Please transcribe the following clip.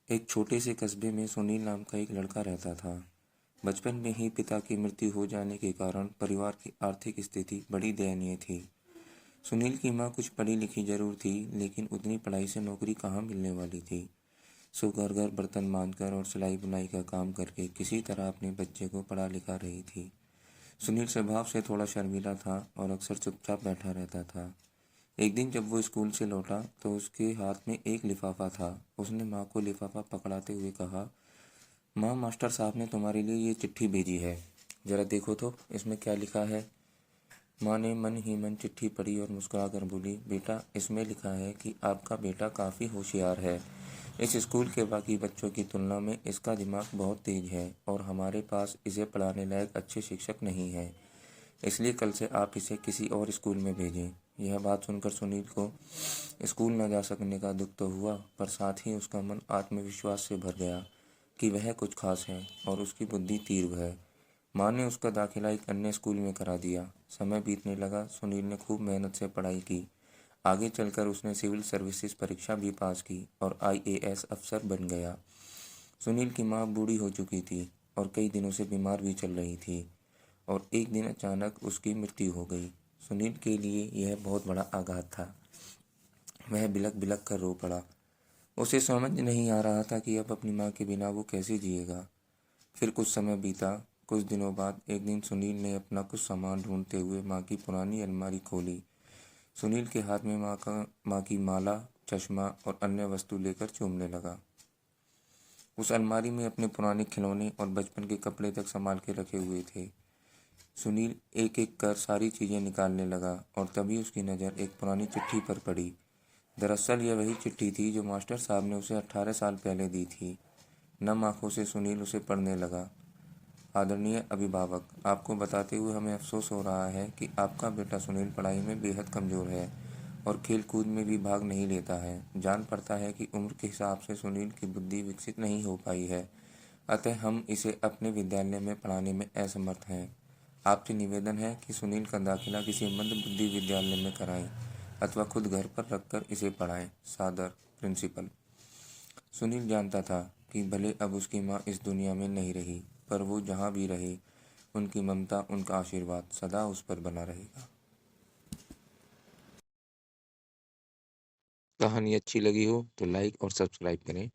एक छोटे से कस्बे में सुनील नाम का एक लड़का रहता था। बचपन में ही पिता की मृत्यु हो जाने के कारण परिवार की आर्थिक स्थिति बड़ी दयनीय थी। सुनील की माँ कुछ पढ़ी लिखी जरूर थी, लेकिन उतनी पढ़ाई से नौकरी कहाँ मिलने वाली थी। सो घर घर बर्तन मांजकर और सिलाई बुनाई का काम करके किसी तरह अपने बच्चे को पढ़ा लिखा रही थी। सुनील स्वभाव से थोड़ा शर्मीला था और अक्सर चुपचाप बैठा रहता था। एक दिन जब वो स्कूल से लौटा तो उसके हाथ में एक लिफाफा था। उसने माँ को लिफाफा पकड़ाते हुए कहा, माँ, मास्टर साहब ने तुम्हारे लिए ये चिट्ठी भेजी है। जरा देखो तो इसमें क्या लिखा है। माँ ने मन ही मन चिट्ठी पढ़ी और मुस्कुराकर बोली, बेटा, इसमें लिखा है कि आपका बेटा काफ़ी होशियार है। इस स्कूल के बाकी बच्चों की तुलना में इसका दिमाग बहुत तेज है और हमारे पास इसे पढ़ाने लायक अच्छे शिक्षक नहीं हैं। इसलिए कल से आप इसे किसी और स्कूल में भेजें। यह बात सुनकर सुनील को स्कूल न जा सकने का दुख तो हुआ, पर साथ ही उसका मन आत्मविश्वास से भर गया कि वह कुछ खास है और उसकी बुद्धि तीव्र है। माँ ने उसका दाखिला एक अन्य स्कूल में करा दिया। समय बीतने लगा। सुनील ने खूब मेहनत से पढ़ाई की। आगे चलकर उसने सिविल सर्विसेज परीक्षा भी पास की और आईएएस अफसर बन गया। सुनील की माँ बूढ़ी हो चुकी थी और कई दिनों से बीमार भी चल रही थी और एक दिन अचानक उसकी मृत्यु हो गई। सुनील के लिए यह बहुत बड़ा आघात था। वह बिलख बिलख कर रो पड़ा। उसे समझ नहीं आ रहा था कि अब अपनी माँ के बिना वो कैसे जिएगा। फिर कुछ समय बीता। कुछ दिनों बाद एक दिन सुनील ने अपना कुछ सामान ढूंढते हुए माँ की पुरानी अलमारी खोली। सुनील के हाथ में माँ की माला, चश्मा और अन्य वस्तु लेकर चूमने लगा। उस अलमारी में अपने पुराने खिलौने और बचपन के कपड़े तक संभाल के रखे हुए थे। सुनील एक एक कर सारी चीज़ें निकालने लगा और तभी उसकी नज़र एक पुरानी चिट्ठी पर पड़ी। दरअसल यह वही चिट्ठी थी जो मास्टर साहब ने उसे 18 साल पहले दी थी। नम आंखों से सुनील उसे पढ़ने लगा। आदरणीय अभिभावक, आपको बताते हुए हमें अफसोस हो रहा है कि आपका बेटा सुनील पढ़ाई में बेहद कमज़ोर है और खेल कूद में भी भाग नहीं लेता है। जान पड़ता है कि उम्र के हिसाब से सुनील की बुद्धि विकसित नहीं हो पाई है, अतः हम इसे अपने विद्यालय में पढ़ाने में असमर्थ हैं। आपसे निवेदन है कि सुनील का दाखिला किसी मंदबुद्धि विद्यालय में कराएं अथवा खुद घर पर रखकर इसे पढ़ाएं। सादर, प्रिंसिपल। सुनील जानता था कि भले अब उसकी माँ इस दुनिया में नहीं रही, पर वो जहाँ भी रहे, उनकी ममता, उनका आशीर्वाद सदा उस पर बना रहेगा। कहानी अच्छी लगी हो तो लाइक और सब्सक्राइब करें।